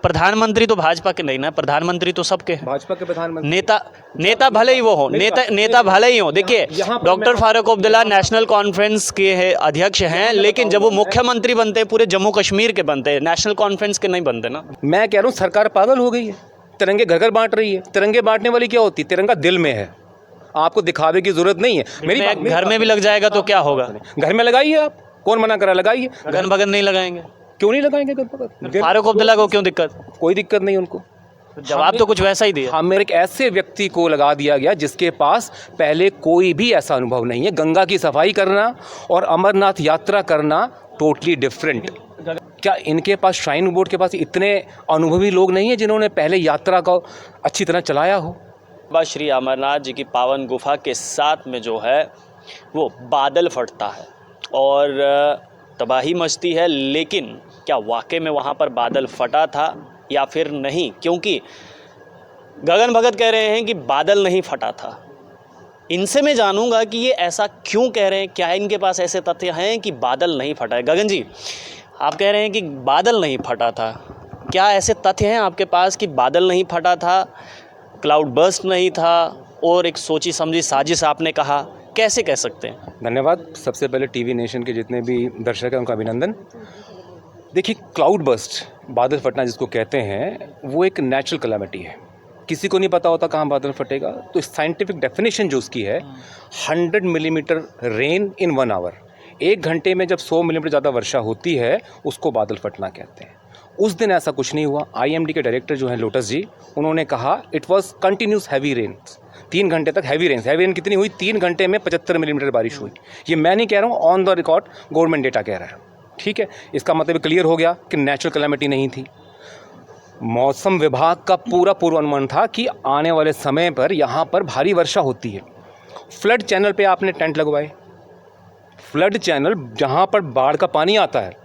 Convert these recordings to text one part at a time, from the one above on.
प्रधानमंत्री तो भाजपा के नहीं ना, प्रधानमंत्री तो सबके हैं। भाजपा के प्रधानमंत्री नेता भले ही वो हो, नेता भले ही हो। देखिए, doctor Farooq Abdullah national conference के अध्यक्ष हैं, लेकिन जब वो मुख्यमंत्री बनते हैं पूरे जम्मू कश्मीर के बनते हैं, नेशनल कॉन्फ्रेंस के नहीं बनते ना। मैं कह रहा हूँ सरकार पागल हो गई है, तिरंगे घर घर बांट रही है। तिरंगे बांटने वाली क्या होती है? तिरंगा दिल में है, आपको दिखावे की जरूरत नहीं है। मेरी घर में भी लग जाएगा तो क्या होगा? घर में लगाइए, आप कौन मना करा, लगाइए। गन बगन नहीं लगाएंगे? क्यों नहीं लगाएंगे गन बगन? फारूक अब्दुल्ला को क्यों दिक्कत? कोई दिक्कत नहीं उनको। जवाब तो कुछ वैसा ही दिया। हमें एक ऐसे व्यक्ति को लगा दिया गया जिसके पास पहले कोई भी ऐसा अनुभव नहीं है। गंगा की सफाई करना और अमरनाथ यात्रा करना टोटली डिफरेंट। क्या इनके पास, श्राइन बोर्ड के पास इतने अनुभवी लोग नहीं हैं जिन्होंने पहले यात्रा को अच्छी तरह चलाया हो? श्री अमरनाथ जी की पावन गुफा के साथ में जो है वो बादल फटता है और तबाही मचती है, लेकिन क्या वाकई में वहाँ पर बादल फटा था या फिर नहीं? क्योंकि गगन भगत कह रहे हैं कि बादल नहीं फटा था। इनसे मैं जानूंगा कि ये ऐसा क्यों कह रहे हैं, क्या इनके पास ऐसे तथ्य हैं कि बादल नहीं फटा है। गगन जी, आप कह रहे हैं कि बादल नहीं फटा था, क्या ऐसे तथ्य हैं आपके पास कि बादल नहीं फटा था, क्लाउड बर्स्ट नहीं था और एक सोची समझी साजिश आपने कहा? कैसे कह सकते हैं? धन्यवाद। सबसे पहले टीवी नेशन के जितने भी दर्शक हैं उनका अभिनंदन। देखिए, क्लाउड बर्स्ट, बादल फटना जिसको कहते हैं, वो एक नेचुरल कैलामिटी है। किसी को नहीं पता होता कहाँ बादल फटेगा। तो साइंटिफिक डेफिनेशन जो उसकी है 100 मिलीमीटर रेन इन 1 आवर। 1 घंटे में जब 100 मिलीमीटर ज़्यादा वर्षा होती है उसको बादल फटना कहते हैं। उस दिन ऐसा कुछ नहीं हुआ। IMD के डायरेक्टर जो हैं लोटस जी, उन्होंने कहा it was continuous heavy rain. 3 घंटे तक हैवी रेन कितनी हुई? 3 घंटे में 75 मिलीमीटर बारिश हुई। ये मैं नहीं कह रहा हूँ, on the record government data कह रहा है। ठीक है, इसका मतलब क्लियर हो गया कि नेचुरल कैलामिटी नहीं थी। मौसम विभाग का पूरा पूर्वानुमान था कि आने वाले समय पर यहाँ पर भारी वर्षा होती है। फ्लड चैनल पे आपने टेंट लगवाए। फ्लड चैनल जहाँ पर बाढ़ का पानी आता है।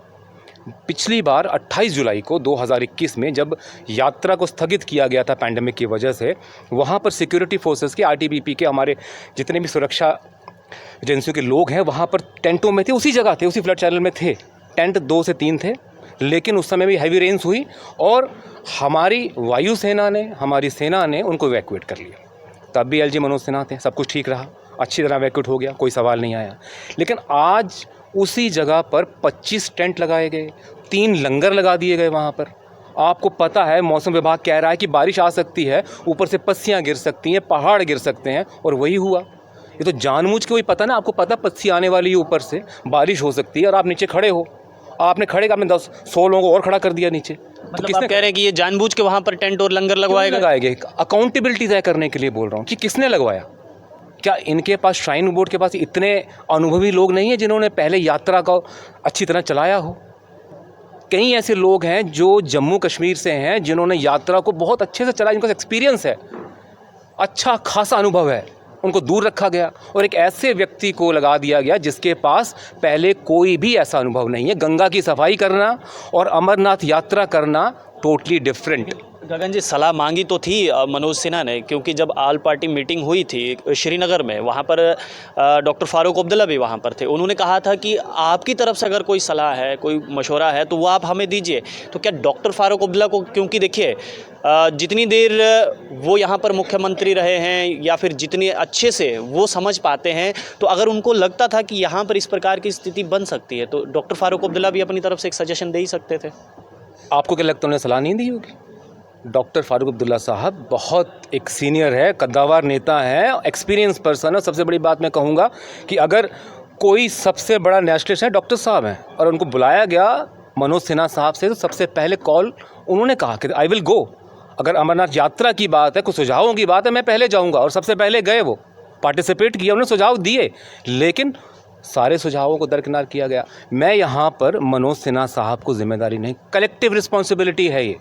पिछली बार 28 जुलाई को 2021 में जब यात्रा को स्थगित किया गया था पैंडेमिक की वजह से, वहाँ पर सिक्योरिटी फोर्सेस के, RTBP के, हमारे जितने भी सुरक्षा एजेंसियों के लोग हैं वहाँ पर टेंटों में थे, उसी जगह थे, उसी फ्लड चैनल में थे। टेंट 2 से 3 थे, लेकिन उस समय भी हैवी रेन्स हुई और हमारी वायुसेना ने, हमारी सेना ने उनको इवैक्यूएट कर लिया। तब भी LG मनोज सिन्हा थे, सब कुछ ठीक रहा, अच्छी तरह इवैक्यूएट हो गया, कोई सवाल नहीं आया। लेकिन आज उसी जगह पर 25 टेंट लगाए गए, 3 लंगर लगा दिए गए वहाँ पर। आपको पता है मौसम विभाग कह रहा है कि बारिश आ सकती है, ऊपर से पस्सियाँ गिर सकती हैं, पहाड़ गिर सकते हैं, और वही हुआ। ये तो जानबूझ के, वही पता ना, आपको पता पस्सी आने वाली है, ऊपर से बारिश हो सकती है और आप नीचे खड़े हो। आपने 10-100 लोगों को और खड़ा कर दिया नीचे। मतलब किसने कह रहे हैं कि ये जानबूझ के वहाँ पर टेंट और लंगर लगाए गए? अकाउंटेबिलिटी तय करने के लिए बोल रहा हूँ कि किसने लगवाया। क्या इनके पास, श्राइन बोर्ड के पास इतने अनुभवी लोग नहीं हैं जिन्होंने पहले यात्रा को अच्छी तरह चलाया हो? कई ऐसे लोग हैं जो जम्मू कश्मीर से हैं जिन्होंने यात्रा को बहुत अच्छे से चलाया, जिनका एक्सपीरियंस है, अच्छा खासा अनुभव है, उनको दूर रखा गया और एक ऐसे व्यक्ति को लगा दिया गया जिसके पास पहले कोई भी ऐसा अनुभव नहीं है। गंगा की सफाई करना और अमरनाथ यात्रा करना टोटली डिफरेंट। गगन जी, सलाह मांगी तो थी मनोज सिन्हा ने, क्योंकि जब ऑल पार्टी मीटिंग हुई थी श्रीनगर में, वहाँ पर डॉक्टर फारूक अब्दुल्ला भी वहाँ पर थे। उन्होंने कहा था कि आपकी तरफ से अगर कोई सलाह है, कोई मशवरा है तो वो आप हमें दीजिए। तो क्या डॉक्टर फारूक अब्दुल्ला को, क्योंकि देखिए जितनी देर वो यहाँ पर मुख्यमंत्री रहे हैं या फिर जितनी अच्छे से वो समझ पाते हैं, तो अगर उनको लगता था कि यहाँ पर इस प्रकार की स्थिति बन सकती है तो डॉक्टर फारूक अब्दुल्ला भी अपनी तरफ से एक सजेशन दे ही सकते थे। आपको क्या लगता है उन्हें सलाह नहीं दी होगी? डॉक्टर फारूक अब्दुल्ला साहब बहुत एक सीनियर है, कद्दावर नेता है, एक्सपीरियंस पर्सन है। सबसे बड़ी बात मैं कहूँगा कि अगर कोई सबसे बड़ा नेशनलिस्ट है, डॉक्टर साहब हैं, और उनको बुलाया गया मनोज सिन्हा साहब से, तो सबसे पहले कॉल उन्होंने कहा कि आई विल गो। अगर अमरनाथ यात्रा की बात है, कुछ सुझावों की बात है, मैं पहले जाऊँगा, और सबसे पहले गए, वो पार्टिसिपेट किया, उन्होंने सुझाव दिए, लेकिन सारे सुझावों को दरकिनार किया गया। मैं यहाँ पर मनोज सिन्हा साहब को जिम्मेदारी नहीं, कलेक्टिव रिस्पॉन्सिबिलिटी है ये।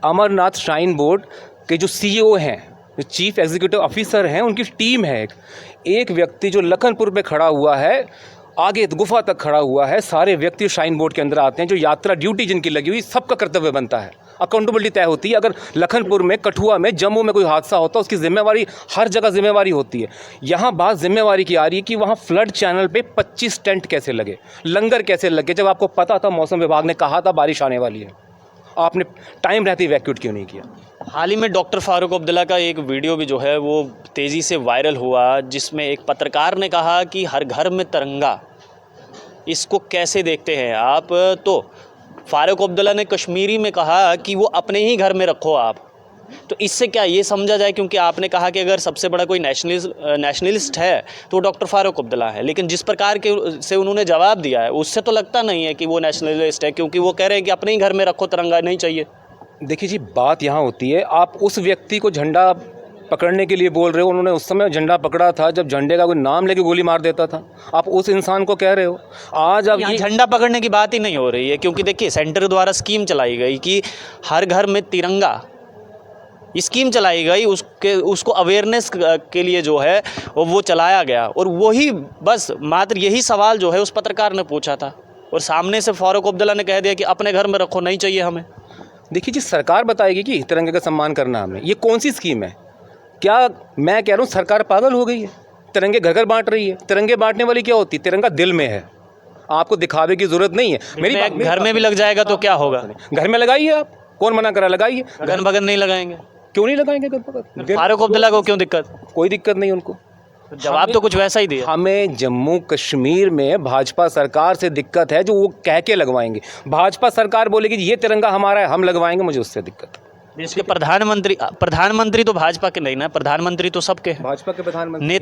अमरनाथ श्राइन बोर्ड के जो CEO हैं, जो चीफ एग्जीक्यूटिव ऑफिसर हैं, उनकी टीम है। एक व्यक्ति जो लखनपुर पे खड़ा हुआ है, आगे गुफा तक खड़ा हुआ है, सारे व्यक्ति श्राइन बोर्ड के अंदर आते हैं। जो यात्रा ड्यूटी जिनकी लगी हुई, सबका कर्तव्य बनता है, अकाउंटेबिलिटी तय होती है। अगर लखनपुर में, कठुआ में, जम्मू में कोई हादसा होता है, उसकी जिम्मेवारी हर जगह जिम्मेवारी होती है। यहाँ बात जिम्मेवारी की आ रही है कि वहाँ फ्लड चैनल पे 25 टेंट कैसे लगे, लंगर कैसे लगे, जब आपको पता था, मौसम विभाग ने कहा था बारिश आने वाली है। आपने टाइम रहते वैक्यूट क्यों नहीं किया? हाल ही में डॉक्टर फारूक अब्दुल्ला का एक वीडियो भी जो है वो तेज़ी से वायरल हुआ, जिसमें एक पत्रकार ने कहा कि हर घर में तिरंगा, इसको कैसे देखते हैं आप? तो फारूक अब्दुल्ला ने कश्मीरी में कहा कि वो अपने ही घर में रखो आप। तो इससे क्या ये समझा जाए, क्योंकि आपने कहा कि अगर सबसे बड़ा कोई नेशनलिस्ट है तो डॉक्टर फारूक अब्दुल्ला है, लेकिन जिस प्रकार के से उन्होंने जवाब दिया है उससे तो लगता नहीं है कि वो नेशनलिस्ट है, क्योंकि वो कह रहे हैं कि अपने ही घर में रखो, तिरंगा नहीं चाहिए। देखिए जी, बात यहाँ होती है, आप उस व्यक्ति को झंडा पकड़ने के लिए बोल रहे हो, उन्होंने उस समय झंडा पकड़ा था जब झंडे का कोई नाम लेके गोली मार देता था। आप उस इंसान को कह रहे हो आज अब ये झंडा पकड़ने की बात ही नहीं हो रही है, क्योंकि देखिए सेंटर द्वारा स्कीम चलाई गई कि हर घर में तिरंगा, स्कीम चलाई गई, उसको अवेयरनेस के लिए जो है वो चलाया गया, और वही बस मात्र यही सवाल जो है उस पत्रकार ने पूछा था, और सामने से फारूक अब्दुल्ला ने कह दिया कि अपने घर में रखो, नहीं चाहिए हमें। देखिए जी, सरकार बताएगी कि तिरंगे का सम्मान करना हमें, ये कौन सी स्कीम है? क्या मैं कह रहा हूँ सरकार पागल हो गई है? तिरंगे घर घर बांट रही है। तिरंगे बांटने वाली क्या होती है? तिरंगा दिल में है, आपको दिखावे की जरूरत नहीं है। मेरी घर में भी लग जाएगा तो क्या होगा? घर में लगाइए, आप कौन मना करा, लगाइए। गन बगन नहीं लगाएंगे? क्यों नहीं लगाएंगे गन बगन? फारूक अब्दुल्ला को क्यों दिक्कत? कोई दिक्कत नहीं उनको। जवाब तो कुछ वैसा ही दिया। हमें जम्मू कश्मीर में भाजपा सरकार से दिक्कत है जो वो कह के लगवाएंगे। भाजपा सरकार बोलेगी ये तिरंगा हमारा है, हम लगवाएंगे, मुझे उससे दिक्कत है। देश के प्रधानमंत्री तो भाजपा के नहीं ना, प्रधानमंत्री तो सबके हैं। भाजपा के प्रधानमंत्री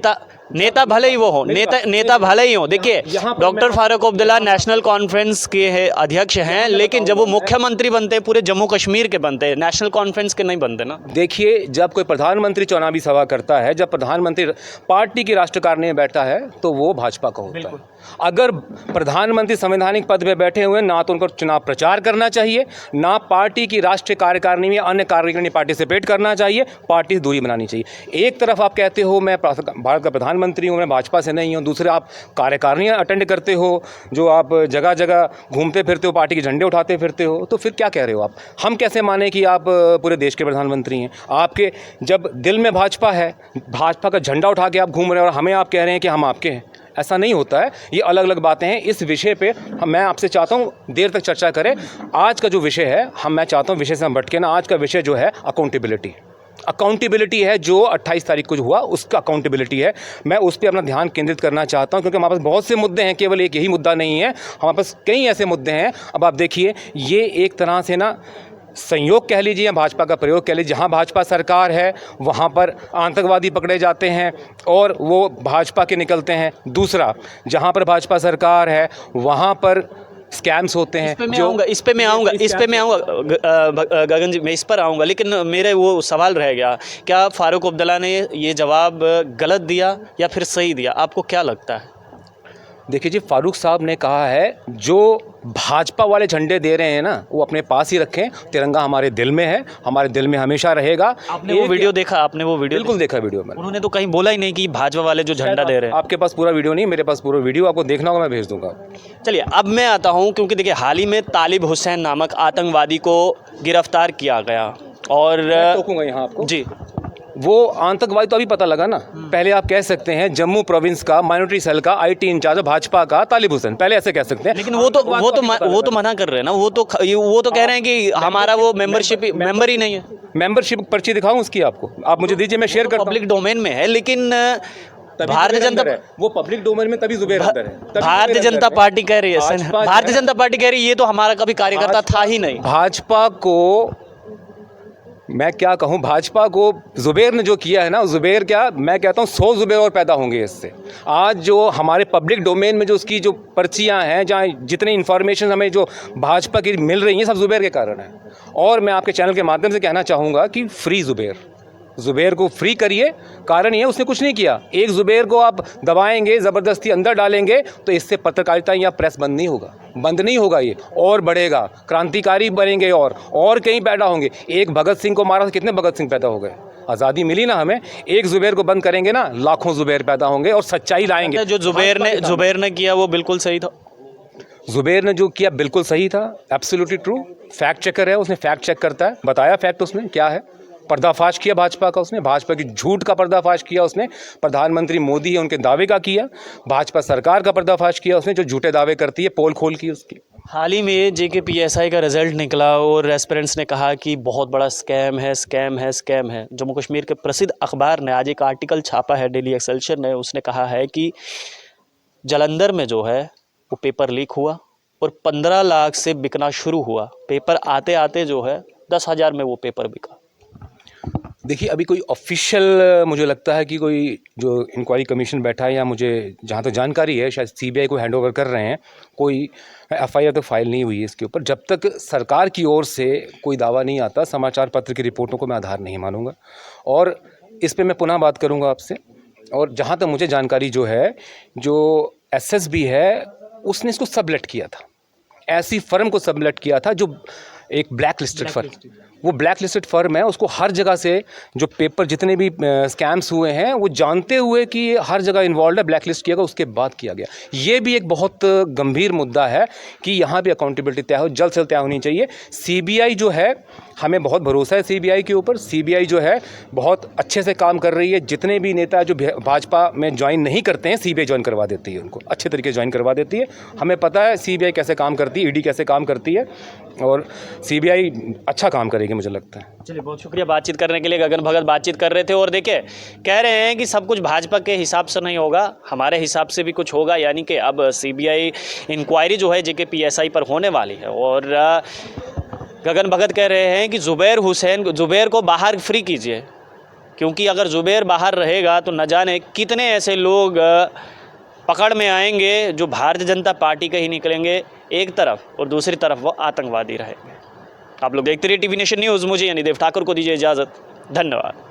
नेता भले ही वो हो, नेता भले ही हो। देखिए doctor Farooq Abdullah national conference के अध्यक्ष हैं, लेकिन जब वो मुख्यमंत्री बनते हैं पूरे जम्मू कश्मीर के बनते हैं, नेशनल कॉन्फ्रेंस के नहीं बनते ना। देखिए, जब कोई प्रधानमंत्री चुनावी सभा करता है, जब प्रधानमंत्री पार्टी की राष्ट्रकारिणी में बैठा है तो वो भाजपा का होता है। अगर प्रधानमंत्री संवैधानिक पद पे बैठे हुए, ना तो उनको चुनाव प्रचार करना चाहिए, ना पार्टी की राष्ट्रीय कार्यकारिणी में अन्य कार्यकारिणी पार्टिसिपेट करना चाहिए, पार्टी से दूरी बनानी चाहिए। एक तरफ आप कहते हो मैं भारत का प्रधानमंत्री हूँ, मैं भाजपा से नहीं हूँ, दूसरे आप कार्यकारिणियाँ अटेंड करते हो, जो आप जगह जगह घूमते फिरते हो, पार्टी के झंडे उठाते फिरते हो, तो फिर क्या कह रहे हो आप? हम कैसे माने कि आप पूरे देश के प्रधानमंत्री हैं? आपके जब दिल में भाजपा है, भाजपा का झंडा उठा के आप घूम रहे हो और हमें आप कह रहे हैं कि हम आपके हैं, ऐसा नहीं होता है। ये अलग अलग बातें हैं। इस विषय पे मैं आपसे चाहता हूँ देर तक चर्चा करें। आज का जो विषय है, मैं चाहता हूँ विषय से हम भटके ना। आज का विषय जो है अकाउंटेबिलिटी है, जो 28 तारीख को जो हुआ उसका अकाउंटेबिलिटी है। मैं उस पर अपना ध्यान केंद्रित करना चाहता हूँ, क्योंकि हमारे पास बहुत से मुद्दे हैं, केवल एक यही मुद्दा नहीं है, हमारे पास कई ऐसे मुद्दे हैं। अब आप देखिए, ये एक तरह से ना संयोग कह लीजिए या भाजपा का प्रयोग कह लीजिए, जहाँ भाजपा सरकार है वहाँ पर आतंकवादी पकड़े जाते हैं और वो भाजपा के निकलते हैं। दूसरा, जहाँ पर भाजपा सरकार है वहाँ पर स्कैम्स होते हैं। इस पे मैं आऊँगा गगन जी, मैं इस पर आऊँगा, लेकिन मेरे वो सवाल रह गया, क्या फारूक अब्दुल्ला ने ये जवाब गलत दिया या फिर सही दिया? आपको क्या लगता है? देखिए जी, फारूक साहब ने कहा है जो भाजपा वाले झंडे दे रहे हैं ना, वो अपने पास ही रखें, तिरंगा हमारे दिल में है, हमारे दिल में हमेशा रहेगा। आपने वो वीडियो देखा? आपने वो वीडियो? बिल्कुल देखा वीडियो में। उन्होंने तो कहीं बोला ही नहीं कि भाजपा वाले जो झंडा दे रहे हैं। आपके पास पूरा वीडियो नहीं, मेरे पास पूरा वीडियो, आपको देखना होगा, मैं भेज दूंगा। चलिए अब मैं आता हूँ, क्योंकि देखिए हाल ही में तालिब हुसैन नामक आतंकवादी को गिरफ्तार किया गया, और रोकूंगा यहाँ आपको जी। वो आतंकवादी तो अभी पता लगा ना। पहले आप कह सकते हैं जम्मू प्रोविंस का माइनॉरिटी सेल का IT इंचार्ज भाजपा का तालिब हुसैन, पहले ऐसे कह सकते हैं। लेकिन वो तो मना कर रहे हैं ना, वो तो कह रहे हैं कि हमारा वो मेंबर ही नहीं है। मेंबरशिप पर्ची दिखाऊं उसकी आपको? आप मुझे दीजिए, मैं शेयर करता हूं। पब्लिक डोमेन में है, लेकिन भारतीय जनता, वो पब्लिक डोमेन में तभी जुबेर अंदर है। भारतीय जनता पार्टी कह रही है, भारतीय जनता पार्टी कह रही है ये तो हमारा कभी कार्यकर्ता था ही नहीं। भाजपा को मैं क्या कहूँ, भाजपा को जुबेर ने जो किया है ना, जुबेर क्या, मैं कहता हूँ 100 जुबेर और पैदा होंगे इससे। आज जो हमारे पब्लिक डोमेन में जो उसकी जो पर्चियाँ हैं, जहाँ जितनी इन्फॉर्मेशन हमें जो भाजपा की मिल रही हैं, सब जुबेर के कारण है। और मैं आपके चैनल के माध्यम से कहना चाहूँगा कि फ्री जुबेर को फ्री करिए। कारण ये उसने कुछ नहीं किया। एक जुबेर को आप दबाएंगे, ज़बरदस्ती अंदर डालेंगे, तो इससे पत्रकारिता या प्रेस बंद नहीं होगा, ये और बढ़ेगा, क्रांतिकारी बनेंगे और कहीं पैदा होंगे। एक भगत सिंह को मारा तो कितने भगत सिंह पैदा हो गए? आज़ादी मिली ना हमें। एक जुबेर को बंद करेंगे ना, लाखों जुबेर पैदा होंगे और सच्चाई लाएंगे। जो जुबेर ने किया वो बिल्कुल सही था। जुबेर ने जो किया बिल्कुल सही था, एब्सोल्युटली ट्रू। फैक्ट चेकर है, उसने फैक्ट चेक करता है, बताया फैक्ट उसने क्या है। पर्दाफाश किया भाजपा का, उसने भाजपा की झूठ का पर्दाफाश किया, उसने प्रधानमंत्री मोदी है उनके दावे का किया, भाजपा सरकार का पर्दाफाश किया उसने, जो झूठे दावे करती है, पोल खोल की उसकी। हाल ही में JK PSI का रिज़ल्ट निकला और एस्पिरेंट्स ने कहा कि बहुत बड़ा स्कैम है, स्कैम है, स्कैम है। जम्मू कश्मीर के प्रसिद्ध अखबार ने आज एक आर्टिकल छापा है, डेली एक्सेलसियर ने। उसने कहा है कि जालंधर में जो है वो पेपर लीक हुआ और 15 लाख से बिकना शुरू हुआ। पेपर आते आते जो है 10,000 में वो पेपर बिका। देखिए, अभी कोई ऑफिशियल मुझे लगता है कि कोई जो इंक्वायरी कमीशन बैठा है, या मुझे जहाँ तक जानकारी है शायद CBI को हैंडओवर कर रहे हैं, कोई FIR तो फाइल नहीं हुई है इसके ऊपर। जब तक सरकार की ओर से कोई दावा नहीं आता, समाचार पत्र की रिपोर्टों को मैं आधार नहीं मानूंगा, और इस पे मैं पुनः बात करूंगा आपसे। और जहाँ तक मुझे जानकारी जो है, जो SSB है उसने इसको सबलेट किया था, ऐसी फर्म को सबलेट किया था जो एक ब्लैक लिस्टेड फर्म, वो ब्लैक लिस्टेड फर्म है। उसको हर जगह से जो पेपर जितने भी स्कैम्स हुए हैं, वो जानते हुए कि हर जगह इन्वॉल्व है, ब्लैक लिस्ट किया गया, उसके बाद किया गया। ये भी एक बहुत गंभीर मुद्दा है कि यहाँ भी अकाउंटेबिलिटी तय हो, जल्द से जल्द तय होनी चाहिए। CBI जो है, हमें बहुत भरोसा है CBI के ऊपर। CBI जो है बहुत अच्छे से काम कर रही है। जितने भी नेता जो भाजपा में ज्वाइन नहीं करते हैं, CBI ज्वाइन करवा देती है, उनको अच्छे तरीके से ज्वाइन करवा देती है। हमें पता है CBI कैसे काम करती है, ED कैसे काम करती है, और CBI अच्छा काम करेगी मुझे लगता है। चलिए, बहुत शुक्रिया बातचीत करने के लिए। गगन भगत बातचीत कर रहे थे और देखिए, कह रहे हैं कि सब कुछ भाजपा के हिसाब से नहीं होगा, हमारे हिसाब से भी कुछ होगा। यानी कि अब CBI इंक्वायरी जो है JK PSI पर होने वाली है। और गगन भगत कह रहे हैं कि ज़ुबैर को बाहर फ्री कीजिए, क्योंकि अगर ज़ुबैर बाहर रहेगा तो न जाने कितने ऐसे लोग पकड़ में आएंगे जो भारतीय जनता पार्टी के ही निकलेंगे एक तरफ और दूसरी तरफ वो आतंकवादी रहेंगे। आप लोग देखते रहिए TV नेशन न्यूज़। मुझे यानी देव ठाकुर को दीजिए इजाज़त। धन्यवाद।